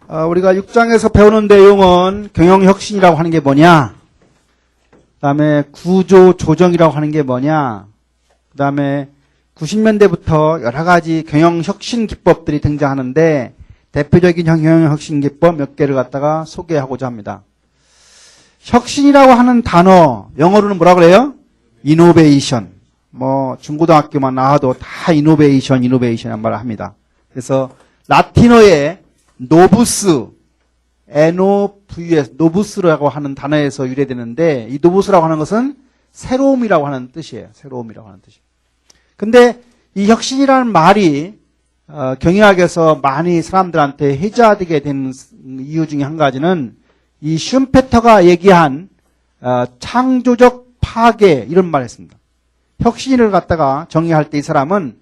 우리가 6장에서 배우는 내용은 경영혁신이라고 하는 게 뭐냐, 그 다음에 구조조정이라고 하는 게 뭐냐, 그 다음에 90년대부터 여러 가지 경영혁신 기법들이 등장하는데 대표적인 경영혁신 기법 몇 개를 갖다가 소개하고자 합니다. 혁신이라고 하는 단어, 영어로는 뭐라 그래요? 이노베이션. 중고등학교만 나와도 다 이노베이션이란 말을 합니다. 그래서 라틴어의 노부스, NOVS, 노부스라고 하는 단어에서 유래되는데, 이 노부스라고 하는 것은 새로움이라고 하는 뜻이에요. 새로움이라고 하는 뜻이에요. 근데 이 혁신이라는 말이 경영학에서 많이 사람들한테 회자되게 된 이유 중에 한 가지는 이 슌페터가 얘기한 창조적 파괴, 이런 말을 했습니다. 혁신을 갖다가 정의할 때 이 사람은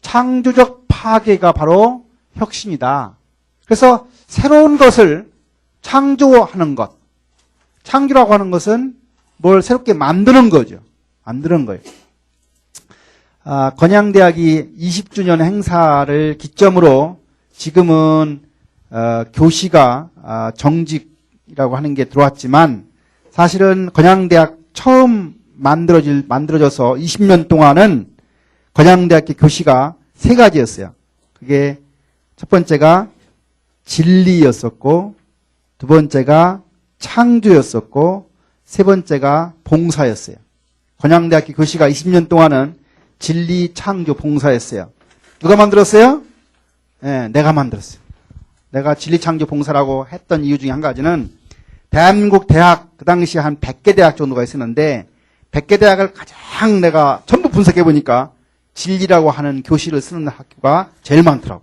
창조적 파괴가 바로 혁신이다. 그래서 새로운 것을 창조하는 것. 창조라고 하는 것은 뭘 새롭게 만드는 거죠. 만드는 거예요. 건양대학이 20주년 행사를 기점으로 지금은 교시가 정직이라고 하는 게 들어왔지만, 사실은 건양대학 처음 만들어져서 20년 동안은 건양대학교 교시가 세 가지였어요. 그게 첫 번째가 진리였었고, 두 번째가 창조였었고, 세 번째가 봉사였어요. 건양대학교 교시가 20년 동안은 진리, 창조, 봉사였어요. 누가 만들었어요? 네, 내가 만들었어요. 내가 진리, 창조, 봉사라고 했던 이유 중에 한 가지는 대한민국 대학, 그 당시에 한 100개 대학 정도가 있었는데 100개 대학을 가장 내가 전부 분석해 보니까 진리라고 하는 교실을 쓰는 학교가 제일 많더라고.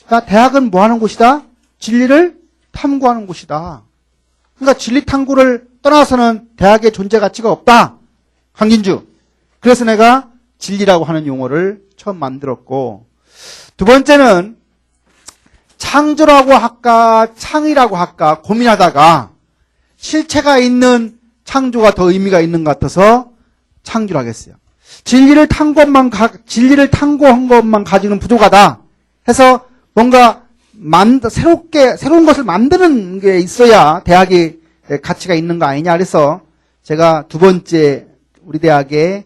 그러니까 대학은 뭐 하는 곳이다? 진리를 탐구하는 곳이다. 그러니까 진리 탐구를 떠나서는 대학의 존재 가치가 없다. 강진주. 그래서 내가 진리라고 하는 용어를 처음 만들었고, 두 번째는 창조라고 할까 창이라고 할까 고민하다가 실체가 있는 창조가 더 의미가 있는 것 같아서 창조를 하겠어요. 진리를 탐구한 것만 가지고는 부족하다 해서 뭔가 새로운 것을 만드는 게 있어야 대학이 가치가 있는 거 아니냐. 그래서 제가 두 번째 우리 대학의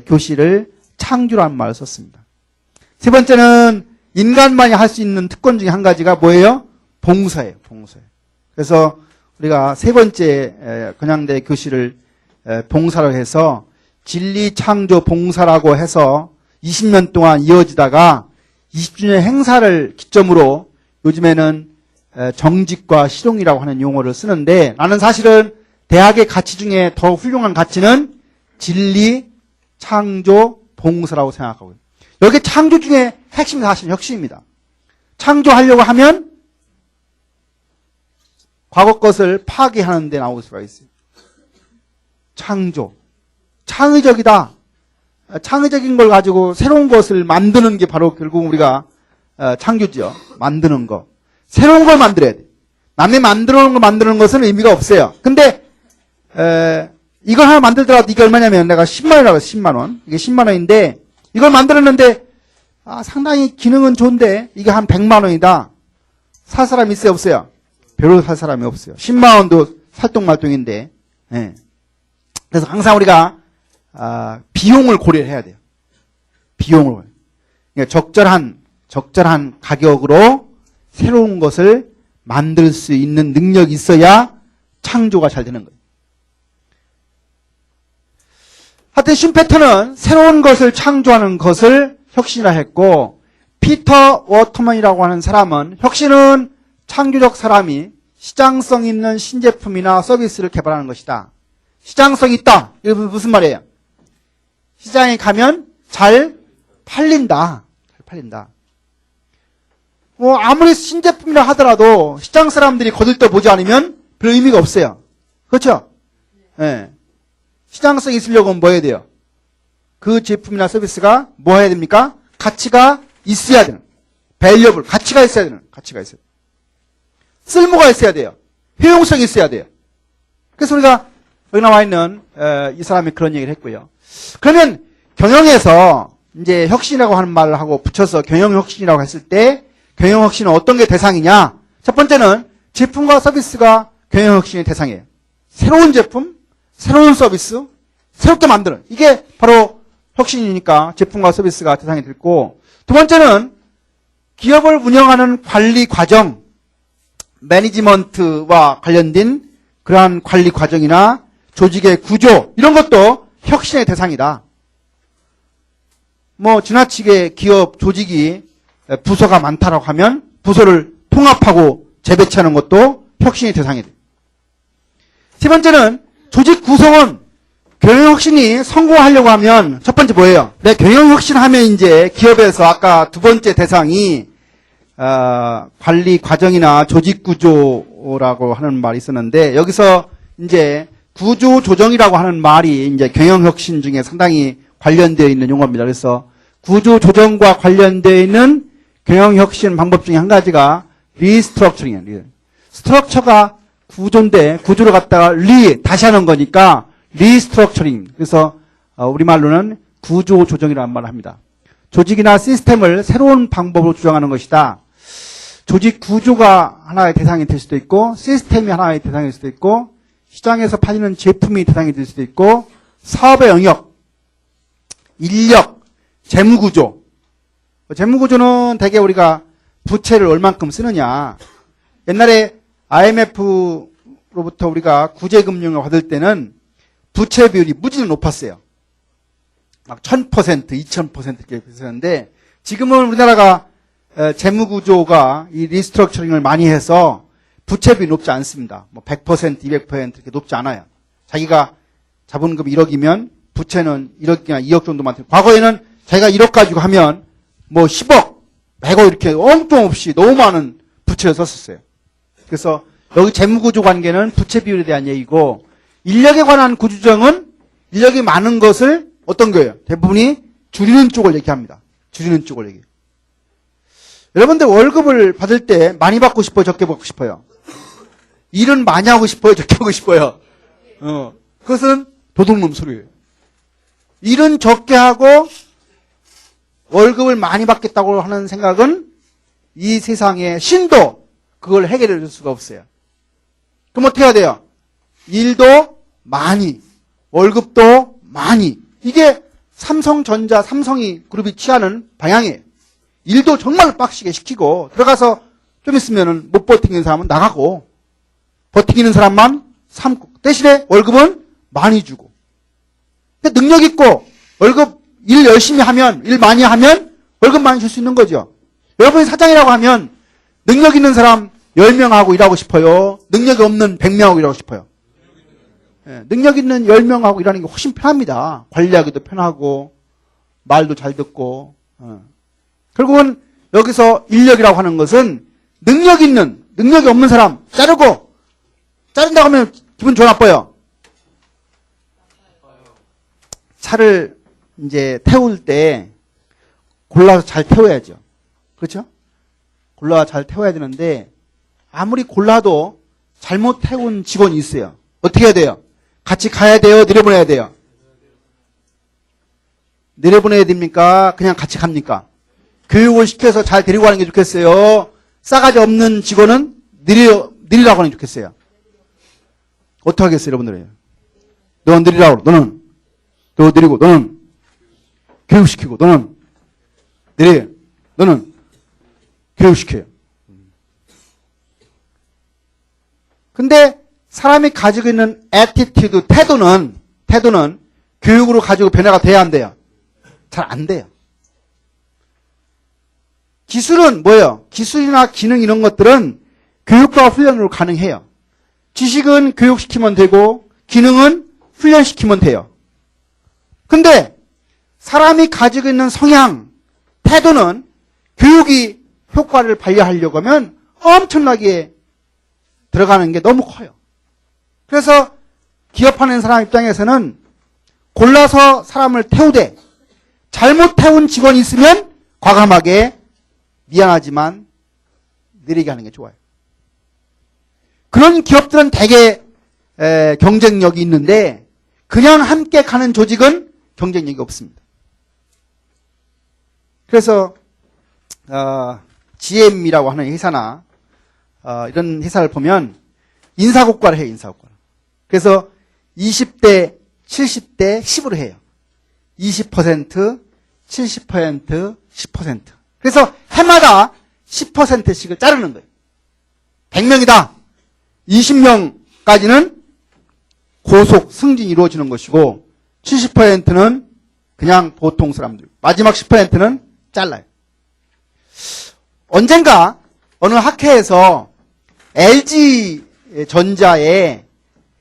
교실을 창조라는 말을 썼습니다. 세 번째는 인간만이 할 수 있는 특권 중에 한 가지가 뭐예요? 봉사예요. 봉사예요. 그래서 우리가 세 번째 건양대 교실을 봉사로 해서 진리, 창조, 봉사라고 해서 20년 동안 이어지다가 20주년 행사를 기점으로 요즘에는 정직과 실용이라고 하는 용어를 쓰는데, 나는 사실은 대학의 가치 중에 더 훌륭한 가치는 진리, 창조, 봉사라고 생각하고요. 여기 창조 중에 핵심이 사실 혁신입니다. 창조하려고 하면 과거 것을 파괴하는 데 나올 수가 있어요. 창조. 창의적이다. 창의적인 걸 가지고 새로운 것을 만드는 게 바로 결국 우리가 창조죠. 만드는 거. 새로운 걸 만들어야 돼. 남이 만들어 놓은 걸 만드는 것은 의미가 없어요. 근데 이걸 하나 만들더라도 이게 얼마냐면, 내가 10만 원이라고 했어. 10만 원. 이게 10만 원인데 이걸 만들었는데 상당히 기능은 좋은데 이게 한 100만 원이다. 살 사람이 있어요, 없어요? 별로 살 사람이 없어요. 10만 원도 살똥말똥인데. 네. 그래서 항상 우리가 비용을 고려해야 돼요. 비용을. 그러니까 적절한 가격으로 새로운 것을 만들 수 있는 능력이 있어야 창조가 잘 되는 거예요. 하여튼 슌페터는 새로운 것을 창조하는 것을 혁신이라 했고, 피터 워터먼이라고 하는 사람은 혁신은 창조적 사람이 시장성 있는 신제품이나 서비스를 개발하는 것이다. 시장성이 있다. 이게 무슨 말이에요? 시장에 가면 잘 팔린다. 잘 팔린다. 아무리 신제품이라 하더라도 시장 사람들이 거들떠보지 않으면 별 의미가 없어요. 그렇죠? 네. 시장성이 있으려고 뭐 해야 돼요? 그 제품이나 서비스가 뭐 해야 됩니까? 가치가 있어야 되는. 밸류able. 가치가 있어야 되는. 가치가 있어야 돼요. 쓸모가 있어야 돼요. 효용성이 있어야 돼요. 그래서 우리가 여기 나와 있는 이 사람이 그런 얘기를 했고요. 그러면 경영에서 이제 혁신이라고 하는 말을 하고 붙여서 경영혁신이라고 했을 때 경영혁신은 어떤 게 대상이냐? 첫 번째는 제품과 서비스가 경영혁신의 대상이에요. 새로운 제품, 새로운 서비스, 새롭게 만드는. 이게 바로 혁신이니까 제품과 서비스가 대상이 됐고, 두 번째는 기업을 운영하는 관리 과정, 매니지먼트와 관련된 그러한 관리 과정이나 조직의 구조, 이런 것도 혁신의 대상이다. 뭐 지나치게 기업 조직이 부서가 많다라고 하면 부서를 통합하고 재배치하는 것도 혁신의 대상이 돼. 세 번째는 조직 구성원, 경영혁신이 성공하려고 하면 첫 번째 뭐예요? 네, 경영혁신하면 이제 기업에서 아까 두 번째 대상이 관리 과정이나 조직 구조라고 하는 말이 있었는데 여기서 이제 구조 조정이라고 하는 말이 이제 경영혁신 중에 상당히 관련되어 있는 용어입니다. 그래서 구조 조정과 관련되어 있는 경영혁신 방법 중에 한 가지가 리스트럭처링이에요. 스트럭처가 구조인데 구조를 갖다가 다시 하는 거니까 리스트럭처링. 그래서 우리말로는 구조 조정이라는 말을 합니다. 조직이나 시스템을 새로운 방법으로 조정하는 것이다. 조직 구조가 하나의 대상이 될 수도 있고 시스템이 하나의 대상이 될 수도 있고 시장에서 팔리는 제품이 대상이 될 수도 있고 사업의 영역, 인력, 재무구조. 재무구조는 대개 우리가 부채를 얼만큼 쓰느냐. 옛날에 IMF로부터 우리가 구제금융을 받을 때는 부채 비율이 무지는 높았어요. 막 1000%, 2000% 이렇게 비슷했는데 지금은 우리나라가 재무구조가 이 리스트럭처링을 많이 해서 부채 비율이 높지 않습니다. 뭐 100%, 200% 이렇게 높지 않아요. 자기가 자본금 1억이면 부채는 1억이나 2억 정도만 돼요. 과거에는 자기가 1억 가지고 하면 뭐 10억, 100억 이렇게 엉뚱없이 너무 많은 부채를 썼었어요. 그래서 여기 재무구조 관계는 부채 비율에 대한 얘기고 인력에 관한 구조정은 인력이 많은 것을 어떤 거예요? 대부분이 줄이는 쪽을 얘기합니다. 줄이는 쪽을 얘기해요. 여러분들 월급을 받을 때 많이 받고 싶어요? 적게 받고 싶어요? 일은 많이 하고 싶어요? 적게 하고 싶어요? 그것은 도둑놈 소리예요. 일은 적게 하고 월급을 많이 받겠다고 하는 생각은 이 세상의 신도 그걸 해결해 줄 수가 없어요. 그럼 어떻게 해야 돼요? 일도 많이, 월급도 많이. 이게 삼성전자, 삼성이 그룹이 취하는 방향이에요. 일도 정말 빡시게 시키고 들어가서 좀 있으면은 못 버티는 사람은 나가고 버티는 사람만 삼고 대신에 월급은 많이 주고. 근데 능력 있고 월급 일 열심히 하면 일 많이 하면 월급 많이 줄 수 있는 거죠. 여러분이 사장이라고 하면 능력 있는 사람 10명하고 일하고 싶어요? 능력이 없는 100명하고 일하고 싶어요? 능력 있는 10명하고 일하는 게 훨씬 편합니다. 관리하기도 편하고 말도 잘 듣고. 결국은 여기서 인력이라고 하는 것은 능력 있는, 능력이 없는 사람 자르고 자른다고 하면 기분 좋아 나빠요? 차를 이제 태울 때 골라서 잘 태워야죠. 그렇죠? 골라서 잘 태워야 되는데 아무리 골라도 잘못 태운 직원이 있어요. 어떻게 해야 돼요? 같이 가야 돼요? 내려보내야 돼요? 내려보내야 됩니까? 그냥 같이 갑니까? 교육을 시켜서 잘 데리고 가는 게 좋겠어요? 싸가지 없는 직원은 느리라고 하는 게 좋겠어요? 어떻게 하겠어요, 여러분들이? 너는 느리라고, 너는. 너 느리고, 너는. 교육시키고, 너는. 느려. 너는. 교육시켜요. 근데 사람이 가지고 있는 애티튜드, 태도는 교육으로 가지고 변화가 돼야 안 돼요? 잘 안 돼요. 기술은 뭐예요? 기술이나 기능 이런 것들은 교육과 훈련으로 가능해요. 지식은 교육시키면 되고 기능은 훈련시키면 돼요. 근데 사람이 가지고 있는 성향, 태도는 교육이 효과를 발휘하려고 하면 엄청나게 들어가는 게 너무 커요. 그래서 기업하는 사람 입장에서는 골라서 사람을 태우되 잘못 태운 직원이 있으면 과감하게 미안하지만 느리게 하는 게 좋아요. 그런 기업들은 대개 경쟁력이 있는데 그냥 함께 가는 조직은 경쟁력이 없습니다. 그래서 GM이라고 하는 회사나 이런 회사를 보면 인사고과를 해요. 인사고과. 그래서 20대, 70대 10으로 해요. 20%, 70%, 10%. 그래서 해마다 10%씩을 자르는 거예요. 100명이다. 20명까지는 고속 승진이 이루어지는 것이고 70%는 그냥 보통 사람들. 마지막 10%는 잘라요. 언젠가 어느 학회에서 LG전자에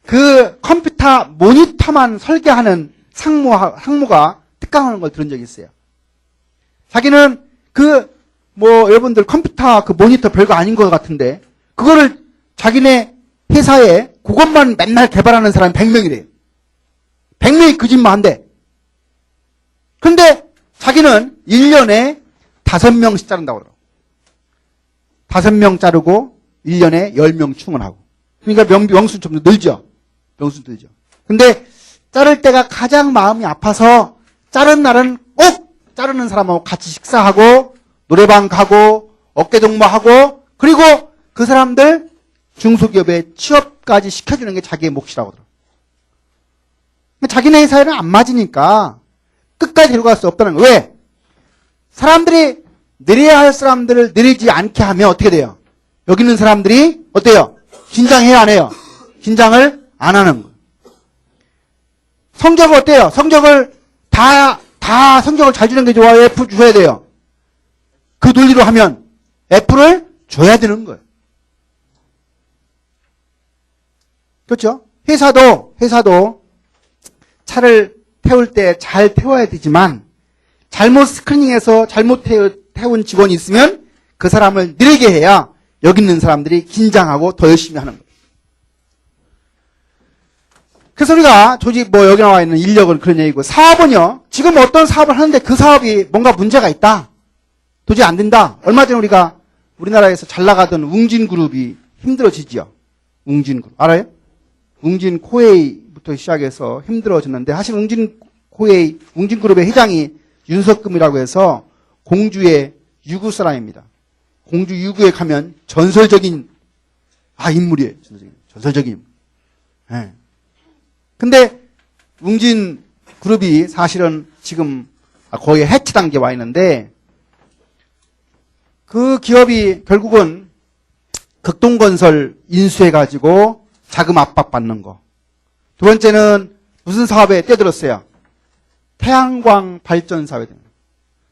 그 컴퓨터 모니터만 설계하는 상무가 특강하는 걸 들은 적이 있어요. 자기는 여러분들 컴퓨터 그 모니터 별거 아닌 것 같은데, 그거를 자기네 회사에 그것만 맨날 개발하는 사람이 100명이래요. 100명이 그 짓만 한대. 근데 자기는 1년에 5명씩 자른다고 그러더라고. 5명 자르고 1년에 10명 충원하고. 그러니까 명수는 좀 늘죠. 명수는 늘죠. 근데 자를 때가 가장 마음이 아파서 자른 날은 꼭 자르는 사람하고 같이 식사하고 노래방 가고 어깨동무하고 그리고 그 사람들 중소기업에 취업까지 시켜주는 게 자기의 몫이라고 하더라고요. 자기네 회사에는 안 맞으니까 끝까지 데리고 갈 수 없다는 거예요. 왜? 사람들이 내려야 할 사람들을 내리지 않게 하면 어떻게 돼요? 여기 있는 사람들이 어때요? 긴장해야 안 해요? 긴장을 안 하는 거예요. 성적은 어때요? 성적을 다 성적을 잘 주는 게 좋아요? F 줘야 돼요? 그 논리로 하면 F를 줘야 되는 거예요. 그렇죠? 회사도 차를 태울 때 잘 태워야 되지만 잘못 스크리닝해서 잘못 태운 직원이 있으면 그 사람을 느리게 해야 여기 있는 사람들이 긴장하고 더 열심히 하는 거예요. 그래서 우리가 조직 여기 나와 있는 인력은 그런 얘기고, 사업은요, 지금 어떤 사업을 하는데 그 사업이 뭔가 문제가 있다. 도저히 안 된다. 얼마 전에 우리가 우리나라에서 잘 나가던 웅진그룹이 힘들어지죠. 웅진그룹. 알아요? 웅진코웨이부터 시작해서 힘들어졌는데, 사실 웅진그룹의 회장이 윤석금이라고 해서 공주의 유구 사람입니다. 공주 유구에 가면 전설적인 인물이에요. 전설적인. 네. 근데 웅진그룹이 사실은 지금 거의 해체 단계에 와 있는데, 그 기업이 결국은 극동건설 인수해가지고 자금 압박받는 거. 두 번째는 무슨 사업에 뛰어들었어요? 태양광 발전 사업에.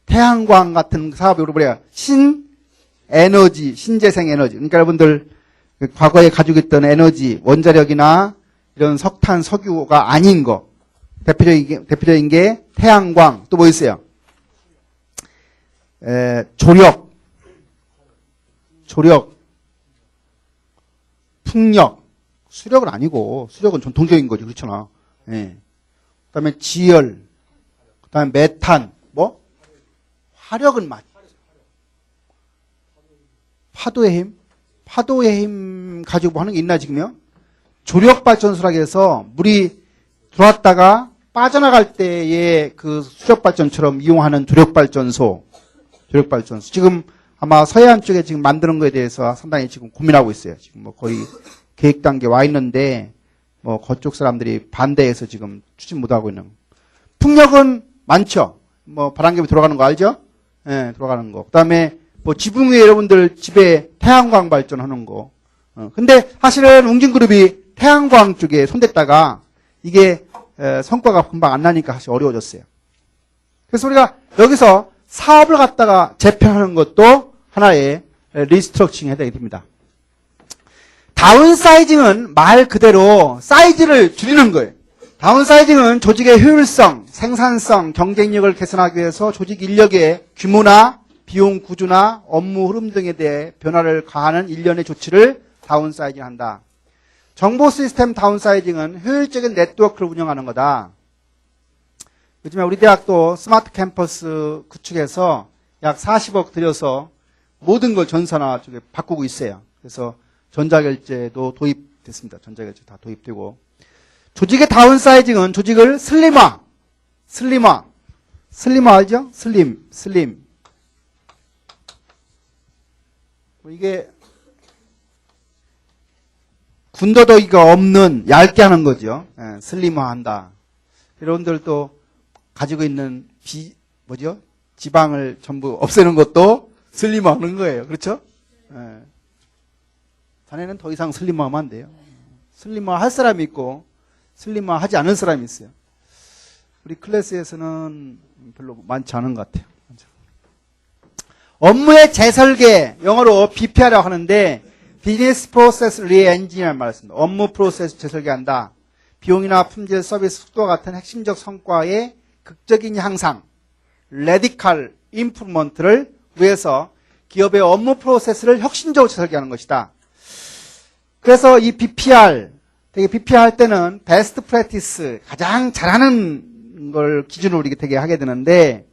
태양광 같은 사업이 우리 뭐래요? 신에너지, 신재생 에너지. 그러니까 여러분들 과거에 가지고 있던 에너지, 원자력이나 이런 석탄, 석유가 아닌 거. 대표적인 게 태양광. 또 뭐 있어요? 조력, 풍력. 수력은 아니고, 수력은 전통적인 거지. 그렇잖아. 예. 그 다음에 지열, 그 다음에 메탄, 화력은 맞죠. 파도의 힘 가지고 뭐 하는 게 있나 지금요? 조력발전소라고 해서 물이 들어왔다가 빠져나갈 때의 그 수력발전처럼 이용하는 조력발전소. 지금 아마 서해안 쪽에 지금 만드는 거에 대해서 상당히 지금 고민하고 있어요. 지금 거의 계획 단계에 와 있는데, 그쪽 사람들이 반대해서 지금 추진 못하고 있는. 풍력은 많죠? 바람개비 돌아가는 거 알죠? 예, 돌아가는 거. 그 다음에 지붕 위에 여러분들 집에 태양광 발전하는 거. 근데 사실은 웅진그룹이 태양광 쪽에 손댔다가 이게 성과가 금방 안 나니까 사실 어려워졌어요. 그래서 우리가 여기서 사업을 갖다가 재편하는 것도 하나의 리스트럭칭 해야 됩니다. 다운사이징은 말 그대로 사이즈를 줄이는 거예요. 다운사이징은 조직의 효율성, 생산성, 경쟁력을 개선하기 위해서 조직 인력의 규모나 비용 구조나 업무 흐름 등에 대해 변화를 가하는 일련의 조치를 다운사이징한다. 정보 시스템 다운사이징은 효율적인 네트워크를 운영하는 거다. 요즘에 우리 대학도 스마트 캠퍼스 구축해서 약 40억 들여서 모든 걸 전산화 쪽에 바꾸고 있어요. 그래서 전자결제도 도입됐습니다. 전자결제 다 도입되고. 조직의 다운사이징은 조직을 슬림화 알죠? 슬림. 이게 군더더기가 없는 얇게 하는 거죠. 예, 슬림화한다. 여러분들도 가지고 있는 지방을 전부 없애는 것도 슬림화하는 거예요. 그렇죠? 예. 자네는 더 이상 슬림화하면 안 돼요. 슬림화 할 사람이 있고 슬림화 하지 않은 사람이 있어요. 우리 클래스에서는 별로 많지 않은 것 같아요. 업무의 재설계, 영어로 BPR이라고 하는데 Business Process Re-engine이라는 말을 씁니다. 업무 프로세스 재설계한다. 비용이나 품질, 서비스, 속도와 같은 핵심적 성과의 극적인 향상, Radical Improvement를 위해서 기업의 업무 프로세스를 혁신적으로 재설계하는 것이다. 그래서 이 BPR, 되게 BPR 할 때는 Best Practice, 가장 잘하는 걸 기준으로 우리가 되게 하게 되는데,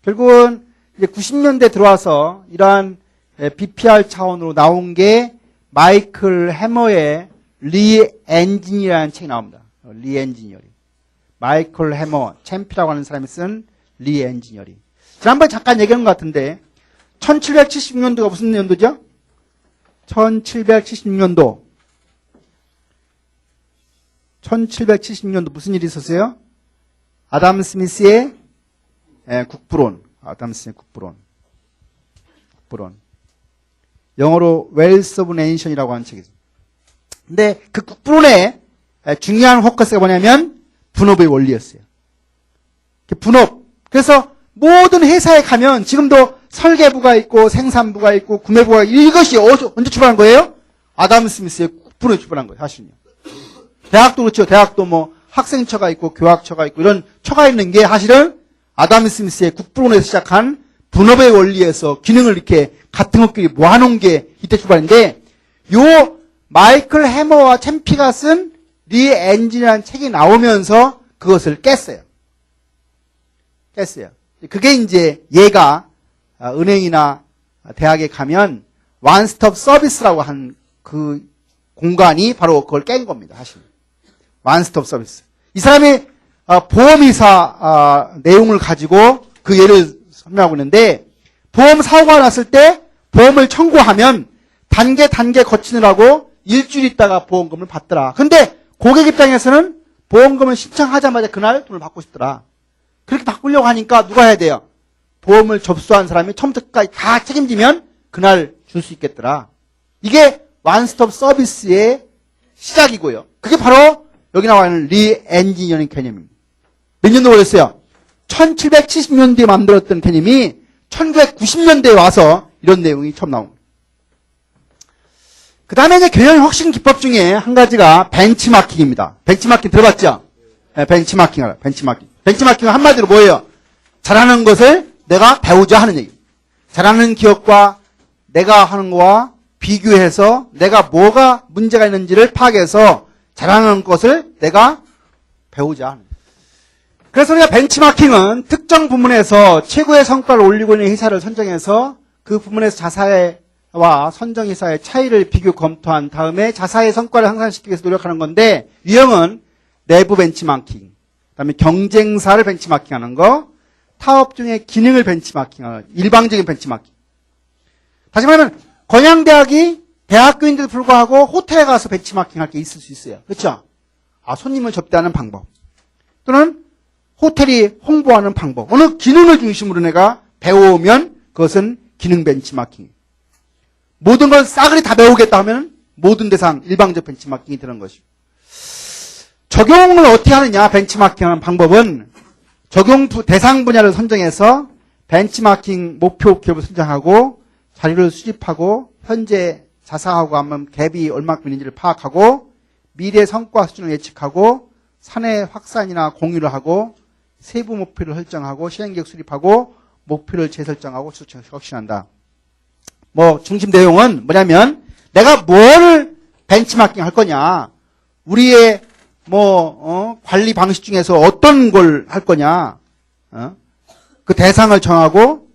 결국은 이제 90년대 들어와서 이러한 BPR 차원으로 나온 게 마이클 해머의 리엔지니어라는 책이 나옵니다. 리엔지니어링. 마이클 해머, 챔피라고 하는 사람이 쓴 리엔지니어링. 지난번에 잠깐 얘기한 것 같은데 1776년도가 무슨 연도죠? 1776년도. 1776년도 무슨 일이 있었어요? 아담 스미스의 국부론. 아담 스미스의 국부론. 영어로 Wealth of Nation이라고 하는 책이 있습니다. 근데 그 국부론의 중요한 포커스가 뭐냐면 분업의 원리였어요. 분업. 그래서 모든 회사에 가면 지금도 설계부가 있고 생산부가 있고 구매부가 있고 이것이 언제 출발한 거예요? 아담 스미스의 국부론이 출발한 거예요. 사실은요. 대학도 그렇죠. 대학도 뭐 학생처가 있고 교학처가 있고 이런 처가 있는 게 사실은 아담 스미스의 국부론에서 시작한 분업의 원리에서 기능을 이렇게 같은 것끼리 모아놓은 게 이때 출발인데, 요 마이클 해머와 챔피가 쓴 리엔진이라는 책이 나오면서 그것을 깼어요. 그게 이제 얘가 은행이나 대학에 가면 원스톱 서비스라고 한 그 공간이 바로 그걸 깬 겁니다. 사실 원스톱 서비스. 이 사람이 보험이사 내용을 가지고 그 예를 설명하고 있는데, 보험 사고가 났을 때 보험을 청구하면 단계 거치느라고 일주일 있다가 보험금을 받더라. 근데 고객 입장에서는 보험금을 신청하자마자 그날 돈을 받고 싶더라. 그렇게 바꾸려고 하니까 누가 해야 돼요? 보험을 접수한 사람이 처음부터 끝까지 다 책임지면 그날 줄 수 있겠더라. 이게 원스톱 서비스의 시작이고요. 그게 바로 여기 나와 있는 리엔지니어링 개념입니다. 몇 년도 걸렸어요? 1770년대에 만들었던 개념이 1990년대에 와서 이런 내용이 처음 나옵니다. 그 다음에 이제 개념 혁신 기법 중에 한 가지가 벤치마킹입니다. 벤치마킹 들어봤죠? 네, 벤치마킹. 벤치마킹은 한마디로 뭐예요? 잘하는 것을 내가 배우자 하는 얘기. 잘하는 기업과 내가 하는 거와 비교해서 내가 뭐가 문제가 있는지를 파악해서 잘하는 것을 내가 배우자 하는 거예요. 그래서 우리가 벤치마킹은 특정 부문에서 최고의 성과를 올리고 있는 회사를 선정해서 그 부문에서 자사와 선정회사의 차이를 비교 검토한 다음에 자사의 성과를 향상시키기 위해서 노력하는 건데, 유형은 내부 벤치마킹, 그다음에 경쟁사를 벤치마킹하는 거, 타업 중의 기능을 벤치마킹하는 일방적인 벤치마킹. 다시 말하면 건양대학이 대학교인데도 불구하고 호텔에 가서 벤치마킹할 게 있을 수 있어요. 그렇죠? 손님을 접대하는 방법, 또는 호텔이 홍보하는 방법, 어느 기능을 중심으로 내가 배워오면 그것은 기능 벤치마킹. 모든 걸 싸그리 다 배우겠다 하면 모든 대상 일방적 벤치마킹이 되는 것이고, 적용을 어떻게 하느냐, 벤치마킹하는 방법은 적용 대상 분야를 선정해서 벤치마킹 목표 기업을 선정하고 자료를 수집하고 현재 자사하고 하면 갭이 얼마큼 있는지를 파악하고 미래 성과 수준을 예측하고 사내 확산이나 공유를 하고 세부 목표를 설정하고 시행계획 수립하고 목표를 재설정하고 혁신한다. 중심 내용은 뭐냐면 내가 뭘 벤치마킹 할 거냐, 우리의 관리 방식 중에서 어떤 걸 할 거냐, 그 대상을 정하고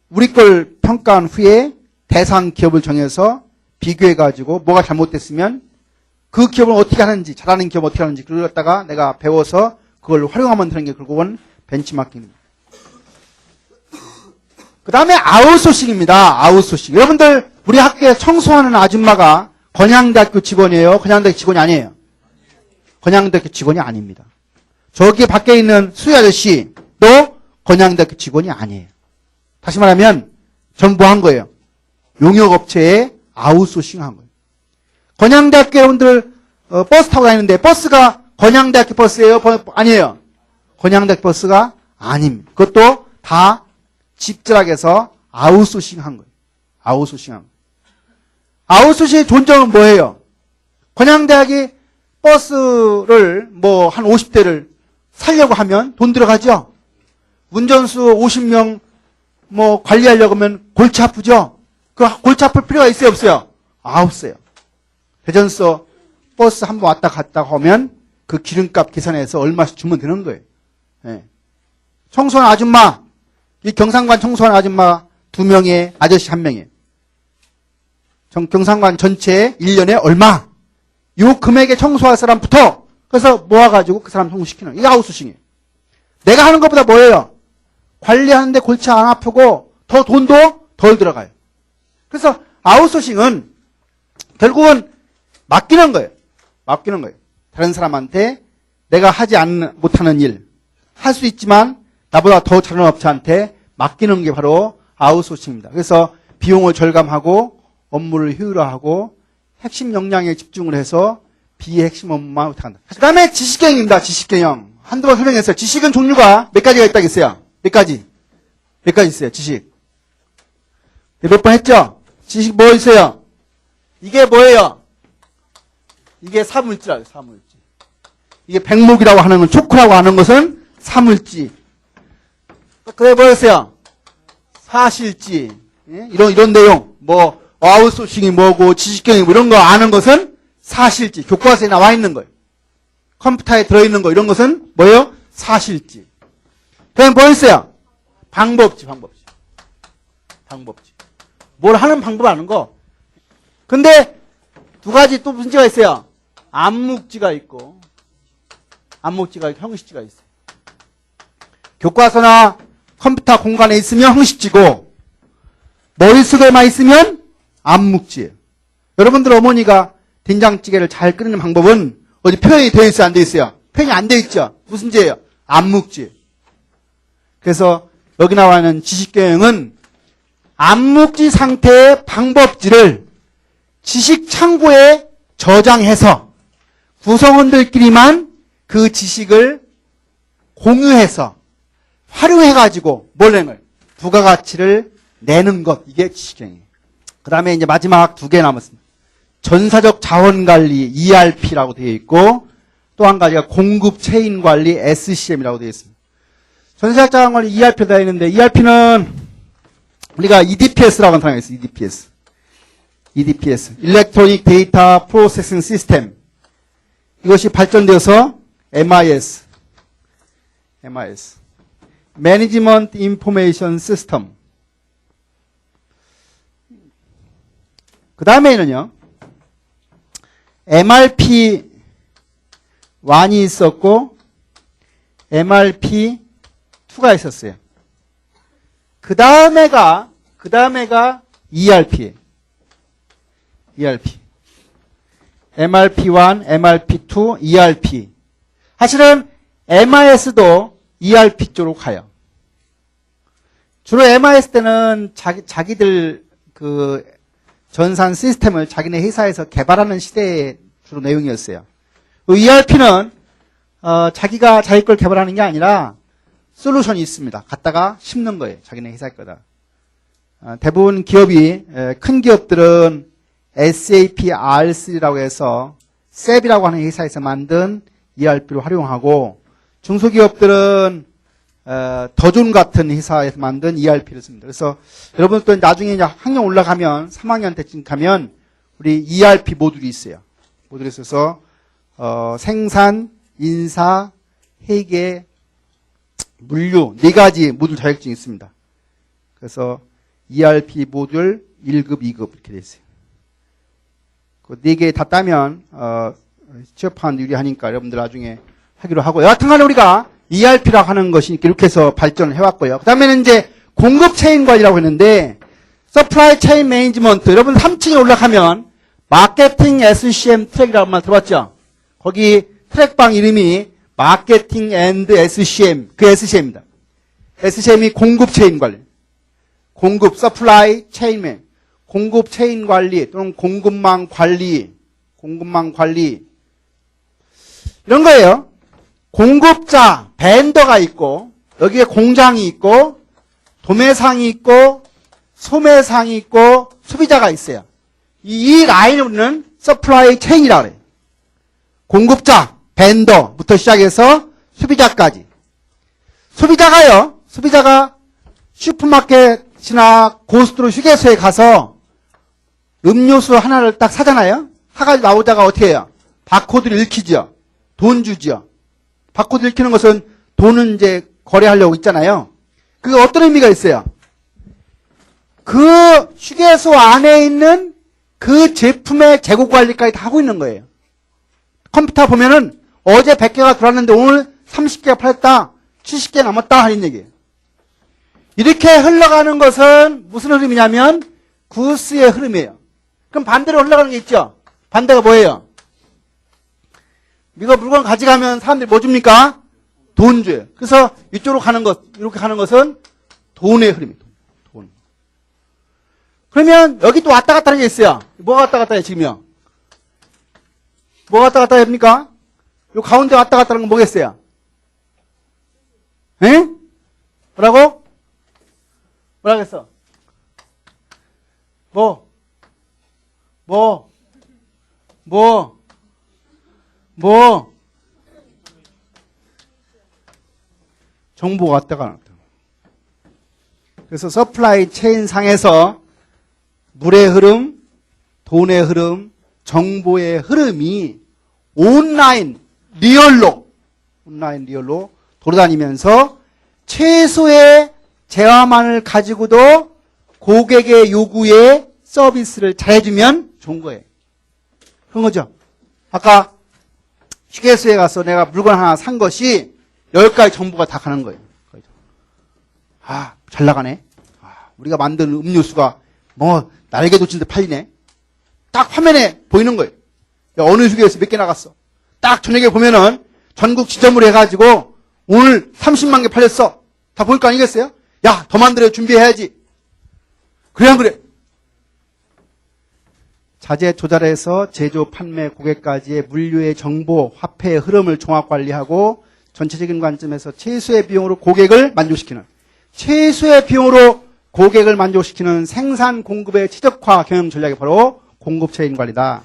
우리 걸 평가한 후에 대상 기업을 정해서 비교해가지고 뭐가 잘못됐으면 그 기업을 어떻게 하는지, 잘하는 기업 어떻게 하는지 그걸 갖다가 내가 배워서 그걸 활용하면 되는 게 결국은 벤치마킹입니다. 그 다음에 아웃소싱입니다. 아웃소싱. 여러분들 우리 학교에 청소하는 아줌마가 건양대학교 직원이에요? 건양대학교 직원이 아니에요? 건양대학교 직원이 아닙니다. 저기 밖에 있는 수희 아저씨도 건양대학교 직원이 아니에요. 다시 말하면 전부 한 거예요. 용역업체에 아웃소싱 한 거예요. 건양대학교 여러분들 버스 타고 다니는데 버스가 건양대학교 버스예요? 아니에요. 건양대학교 버스가 아닙니다. 그것도 다 집절학에서 아웃소싱 한 거예요. 아웃소싱 한 거예요. 아웃소싱의 존재는 뭐예요? 건양대학이 버스를 뭐 한 50대를 살려고 하면 돈 들어가죠? 운전수 50명 뭐 관리하려고 하면 골치 아프죠? 그 골치 아플 필요가 있어요? 없어요? 없어요. 대전서 버스 한 번 왔다 갔다 하면 그 기름값 계산해서 얼마씩 주면 되는 거예요. 네. 청소하는 아줌마, 이 경상관 청소하는 아줌마 2명에 아저씨 1명이에요. 경상관 전체에 1년에 얼마? 요 금액에 청소할 사람부터 그래서 모아가지고 그 사람 청소시키는 이게 아웃소싱이에요. 내가 하는 것보다 뭐예요? 관리하는데 골치 안 아프고 더 돈도 덜 들어가요. 그래서 아웃소싱은 결국은 맡기는 거예요. 맡기는 거예요. 다른 사람한테 내가 하지 못하는 일, 할 수 있지만 나보다 더 잘하는 업체한테 맡기는 게 바로 아웃소싱입니다. 그래서 비용을 절감하고 업무를 효율화하고 핵심 역량에 집중을 해서 비핵심 업무만 못한다. 그 다음에 지식경영입니다. 지식경영. 한두 번 설명했어요. 지식은 종류가 몇 가지가 있다고 했어요? 몇 가지? 몇 가지 있어요? 지식. 몇 번 했죠? 지식 뭐 있어요? 이게 뭐예요? 이게 사물지라고 사물지. 이게 백목이라고 하는 건, 초크라고 하는 것은 사물지. 그래 뭐였어요? 사실지. 예? 이런 내용. 뭐, 아웃소싱이 뭐고, 지식경이 뭐 이런 거 아는 것은 사실지. 교과서에 나와 있는 거예요. 컴퓨터에 들어있는 거, 이런 것은 뭐예요? 사실지. 그다음에 뭐 있어요? 방법지. 뭘 하는 방법 아는 거. 근데 두 가지 또 문제가 있어요. 암묵지가 있고, 형식지가 있어요. 교과서나 컴퓨터 공간에 있으면 형식지고, 머릿속에만 있으면 암묵지예요. 여러분들 어머니가 된장찌개를 잘 끓이는 방법은 어디 표현이 되어 있어요? 안 되어 있어요? 표현이 안 되어 있죠? 무슨 지예요? 암묵지. 그래서 여기 나와 있는 지식경영은 암묵지 상태의 방법지를 지식 창고에 저장해서 구성원들끼리만 그 지식을 공유해서 활용해가지고 뭘 내는 거예요? 부가가치를 내는 것. 이게 지식경영이에요. 그 다음에 이제 마지막 2개 남았습니다. 전사적 자원관리 ERP라고 되어 있고 또 한 가지가 공급 체인관리 SCM이라고 되어 있습니다. 전사적 자원관리 ERP가 되어 있는데 ERP는 우리가 EDPS라고 하는 단어가 있어요. EDPS. Electronic Data Processing System. 이것이 발전되어서 MIS. Management Information System. 그 다음에는요. MRP1이 있었고 MRP2가 있었어요. 그 다음에가 ERP예요. MRP1, MRP2, ERP. 사실은 MIS도 ERP 쪽으로 가요. 주로 MIS 때는 자기들 그 전산 시스템을 자기네 회사에서 개발하는 시대의 주로 내용이었어요. ERP는 자기가 자기 걸 개발하는 게 아니라 솔루션이 있습니다. 갖다가 심는 거예요. 자기네 회사 거다. 대부분 기업이 큰 기업들은 SAP R3라고 해서 SAP이라고 하는 회사에서 만든 ERP를 활용하고 중소기업들은 더존 같은 회사에서 만든 ERP를 씁니다. 그래서 여러분들 나중에 이제 학년 올라가면 3학년 때쯤 가면 우리 ERP 모듈이 있어요. 모듈이 있어서 생산, 인사, 회계, 물류 4가지 모듈 자격증이 있습니다. 그래서 ERP 모듈 1급, 2급 이렇게 돼 있어요. 그 4개 다 따면 취업하는 유리하니까 여러분들 나중에 하기로 하고요. 여하튼간에 우리가 ERP라고 하는 것이 이렇게 해서 발전을 해왔고요. 그 다음에는 이제 공급 체인 관리라고 했는데 서플라이 체인 매니지먼트. 여러분 3층에 올라가면 마케팅 SCM 트랙이라고 말 들어봤죠? 거기 트랙방 이름이 마케팅 앤드 SCM, 그 SCM입니다. SCM이 공급 체인 관리. 공급, 서플라이 체인맨. 공급 체인 관리 또는 공급망 관리. 이런 거예요. 공급자, 벤더가 있고, 여기에 공장이 있고, 도매상이 있고, 소매상이 있고, 소비자가 있어요. 이 라인을 우리는 서플라이 체인이라고 그래요. 공급자, 벤더부터 시작해서 소비자까지. 소비자가 슈퍼마켓이나 고속도로 휴게소에 가서 음료수 하나를 딱 사잖아요. 사가지고 나오다가 어떻게 해요? 바코드를 읽히죠. 돈 주죠. 바코드 읽히는 것은 돈은 이제 거래하려고 있잖아요. 그게 어떤 의미가 있어요? 그 휴게소 안에 있는 그 제품의 재고 관리까지 다 하고 있는 거예요. 컴퓨터 보면은 어제 100개가 들어왔는데 오늘 30개가 팔렸다. 70개 남았다 하는 얘기예요. 이렇게 흘러가는 것은 무슨 흐름이냐면 구스의 흐름이에요. 그럼 반대로 흘러가는 게 있죠. 반대가 뭐예요? 이거 물건 가져가면 사람들이 뭐 줍니까? 돈 줘요. 그래서 이쪽으로 가는 것, 이렇게 가는 것은 돈의 흐름이에요. 돈. 그러면 여기 또 왔다 갔다 하는 게 있어요. 뭐가 왔다 갔다 해요, 지금요? 뭐가 왔다 갔다 합니까? 요 가운데 왔다 갔다 하는 건 뭐겠어요? 에? 뭐라고? 뭐라고 했어? 뭐? 정보가 왔다가 나왔다. 그래서 서플라이 체인 상에서 물의 흐름, 돈의 흐름, 정보의 흐름이 온라인 리얼로 돌아다니면서 최소의 재화만을 가지고도 고객의 요구에 서비스를 잘해주면 좋은 거예요. 그런 거죠. 아까 휴게소에 가서 내가 물건 하나 산 것이 여기까지 정보가 다 가는 거예요. 아, 잘 나가네. 아, 우리가 만든 음료수가 뭐 날개 돋친 듯 팔리네. 딱 화면에 보이는 거예요. 야, 어느 휴게소 몇 개 나갔어. 딱 저녁에 보면은 전국 지점으로 해가지고 오늘 30만 개 팔렸어. 다 보일 거 아니겠어요? 야, 더 만들어 준비해야지. 그래 안 그래? 자재 조달에서 제조, 판매, 고객까지의 물류의 정보, 화폐의 흐름을 종합 관리하고 전체적인 관점에서 최소의 비용으로 고객을 만족시키는 생산 공급의 최적화 경영 전략이 바로 공급 체인 관리다.